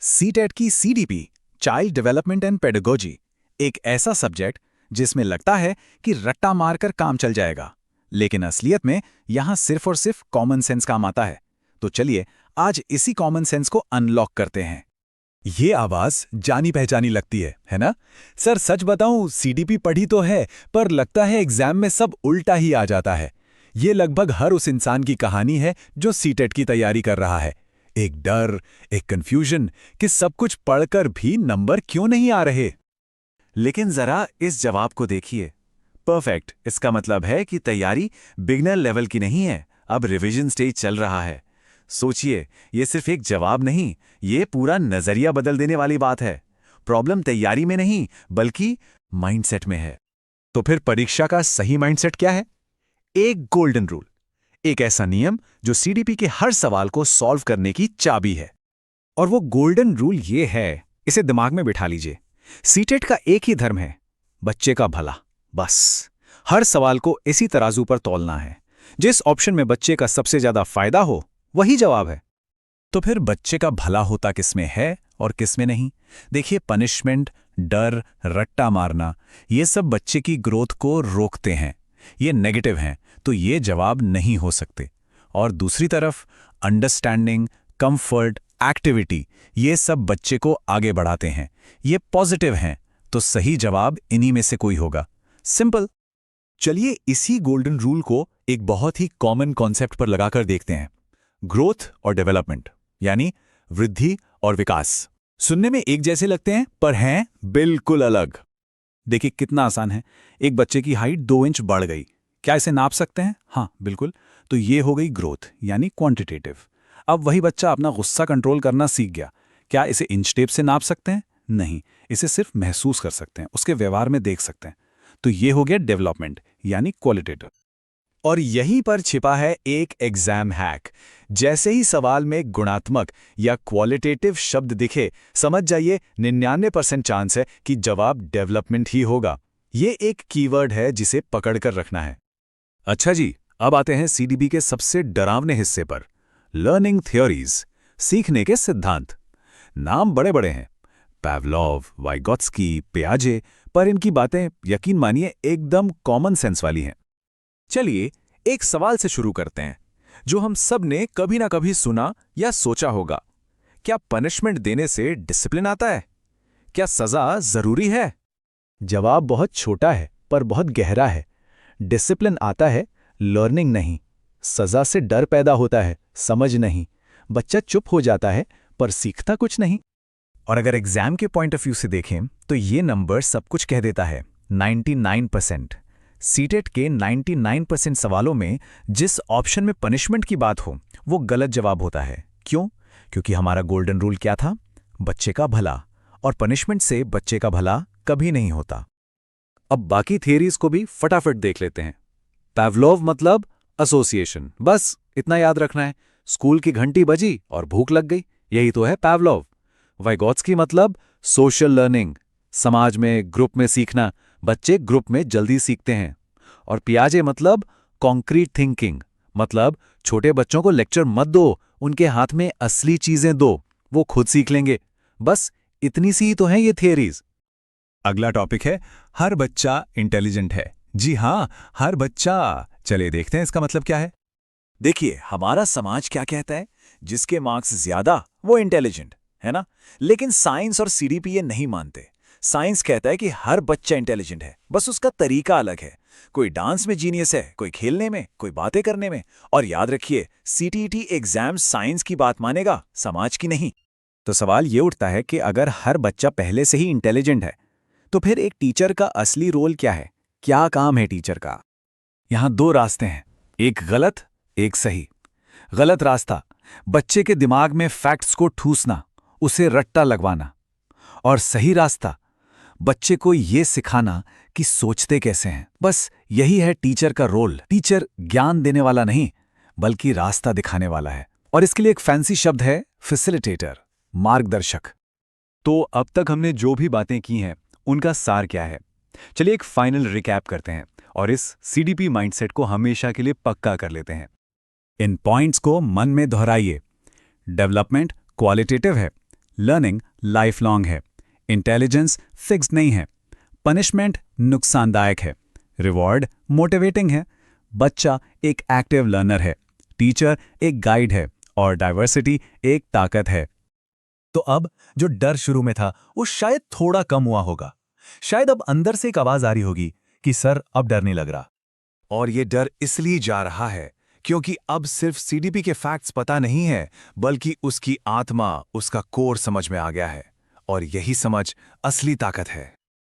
CTET की CDP, child development and pedagogy, एक ऐसा सब्जेक्ट जिसमें लगता है कि रट्टा मारकर काम चल जाएगा, लेकिन असलियत में यहां सिर्फ और सिर्फ कॉमन सेंस काम आता है। तो चलिए आज इसी कॉमन सेंस को अनलॉक करते हैं। ये आवाज जानी पहचानी लगती है ना? सर सच बताऊं, सीडीपी पढ़ी तो है, पर लगता है एग्जाम में सब उल्टा ही आ जाता है। ये लगभग हर उस इंसान की कहानी है जो सीटेट की तैयारी कर रहा है। एक डर, एक कंफ्यूजन कि सब कुछ पढ़कर भी नंबर क्यों नहीं आ रहे। लेकिन जरा इस जवाब को देखिए। परफेक्ट, इसका मतलब है कि तैयारी बिगनर लेवल की नहीं है, अब रिवीजन स्टेज चल रहा है। सोचिए, ये सिर्फ एक जवाब नहीं, ये पूरा नजरिया बदल देने वाली बात है। प्रॉब्लम तैयारी में नहीं, बल्कि माइंडसेट में है। तो फिर परीक्षा का सही माइंडसेट क्या है? एक गोल्डन रूल, एक ऐसा नियम जो सीडीपी के हर सवाल को सॉल्व करने की चाबी है। और वो गोल्डन रूल ये है, इसे दिमाग में बिठा लीजिए। सीटेट का एक ही धर्म है, बच्चे का भला। बस हर सवाल को इसी तराजू पर तौलना है। जिस ऑप्शन में बच्चे का सबसे ज्यादा फायदा हो वही जवाब है। तो फिर बच्चे का भला होता किसमें है और किसमें नहीं? देखिए, पनिशमेंट, डर, रट्टा मारना, ये सब बच्चे की ग्रोथ को रोकते हैं। ये नेगेटिव हैं, तो ये जवाब नहीं हो सकते। और दूसरी तरफ अंडरस्टैंडिंग, कंफर्ट, एक्टिविटी, ये सब बच्चे को आगे बढ़ाते हैं। ये पॉजिटिव हैं, तो सही जवाब इन्हीं में से कोई होगा। सिंपल। चलिए इसी गोल्डन रूल को एक बहुत ही कॉमन कॉन्सेप्ट पर लगाकर देखते हैं। ग्रोथ और डेवलपमेंट, यानी वृद्धि और विकास। सुनने में एक जैसे लगते हैं, पर हैं बिल्कुल अलग। देखिए कितना आसान है। एक बच्चे की हाइट 2 इंच बढ़ गई, क्या इसे नाप सकते हैं? हाँ बिल्कुल। तो ये हो गई ग्रोथ, यानी क्वांटिटेटिव। अब वही बच्चा अपना गुस्सा कंट्रोल करना सीख गया, क्या इसे इंच टेप से नाप सकते हैं? नहीं, इसे सिर्फ महसूस कर सकते हैं, उसके व्यवहार में देख सकते हैं। तो ये हो गया डेवलपमेंट, यानी क्वालिटेटिव। और यहीं पर छिपा है एक एग्जाम हैक। जैसे ही सवाल में गुणात्मक या क्वालिटेटिव शब्द दिखे, समझ जाइए 99% चांस है कि जवाब डेवलपमेंट ही होगा। ये एक कीवर्ड है जिसे पकड़कर रखना है। अच्छा जी, अब आते हैं सीडीबी के सबसे डरावने हिस्से पर, लर्निंग थ्योरीज, सीखने के सिद्धांत। नाम बड़े बड़े हैं, पावलोव, वाइगोत्स्की, पियाजे, पर इनकी बातें यकीन मानिए एकदम कॉमन सेंस वाली हैं। चलिए एक सवाल से शुरू करते हैं, जो हम सब ने कभी ना कभी सुना या सोचा होगा। क्या पनिशमेंट देने से डिसिप्लिन आता है? क्या सजा जरूरी है? जवाब बहुत छोटा है पर बहुत गहरा है। डिसिप्लिन आता है, लर्निंग नहीं। सजा से डर पैदा होता है, समझ नहीं। बच्चा चुप हो जाता है पर सीखता कुछ नहीं। और अगर एग्जाम के पॉइंट ऑफ व्यू से देखें तो ये नंबर सब कुछ कह देता है। 99%। सीटेट के 99% सवालों में जिस ऑप्शन में पनिशमेंट की बात हो, वो गलत जवाब होता है। क्यों? क्योंकि हमारा गोल्डन रूल क्या था? बच्चे का भला। और पनिशमेंट से बच्चे का भला कभी नहीं होता। अब बाकी थियरीज को भी फटाफट देख लेते हैं। पावलोव मतलब एसोसिएशन, बस इतना याद रखना है। स्कूल की घंटी बजी और भूख लग गई, यही तो है पावलोव। वाइगोत्स्की मतलब सोशल लर्निंग, समाज में, ग्रुप में सीखना। बच्चे ग्रुप में जल्दी सीखते हैं। और पियाजे मतलब कॉन्क्रीट थिंकिंग, मतलब छोटे बच्चों को लेक्चर मत दो, उनके हाथ में असली चीजें दो, वो खुद सीख लेंगे। बस इतनी सी ही तो हैं ये थियरीज। अगला टॉपिक है, हर बच्चा इंटेलिजेंट है। जी हां, हर बच्चा। चलिए देखते हैं इसका मतलब क्या है। देखिए, हमारा समाज क्या कहता है? जिसके मार्क्स ज्यादा वो इंटेलिजेंट है ना। लेकिन साइंस और सीडीपी ये नहीं मानते। साइंस कहता है कि हर बच्चा इंटेलिजेंट है, बस उसका तरीका अलग है। कोई डांस में जीनियस है, कोई खेलने में, कोई बातें करने में। और याद रखिए, सीटीईटी एग्जाम साइंस की बात मानेगा, समाज की नहीं। तो सवाल ये उठता है कि अगर हर बच्चा पहले से ही इंटेलिजेंट है, तो फिर एक टीचर का असली रोल क्या है? क्या काम है टीचर का? यहां 2 रास्ते हैं, एक गलत, एक सही। गलत रास्ता, बच्चे के दिमाग में फैक्ट्स को ठूसना, उसे रट्टा लगवाना। और सही रास्ता, बच्चे को ये सिखाना कि सोचते कैसे हैं। बस यही है टीचर का रोल। टीचर ज्ञान देने वाला नहीं, बल्कि रास्ता दिखाने वाला है। और इसके लिए एक फैंसी शब्द है, फैसिलिटेटर, मार्गदर्शक। तो अब तक हमने जो भी बातें की हैं, उनका सार क्या है? चलिए एक फाइनल रिकैप करते हैं और इस सीडीपी माइंडसेट को हमेशा के लिए पक्का कर लेते हैं। इन पॉइंट्स को मन में दोहराइए। डेवलपमेंट क्वालिटेटिव है, लर्निंग लाइफ लॉन्ग है, इंटेलिजेंस फिक्स्ड नहीं है, पनिशमेंट नुकसानदायक है, रिवॉर्ड मोटिवेटिंग है, बच्चा एक एक्टिव लर्नर है, टीचर एक गाइड है और डाइवर्सिटी एक ताकत है। तो अब जो डर शुरू में था वो शायद थोड़ा कम हुआ होगा। शायद अब अंदर से एक आवाज आ रही होगी कि सर अब डर नहीं लग रहा। और ये डर इसलिए जा रहा है क्योंकि अब सिर्फ सीडीपी के फैक्ट्स पता नहीं है, बल्कि उसकी आत्मा, उसका कोर समझ में आ गया है। और यही समझ असली ताकत है।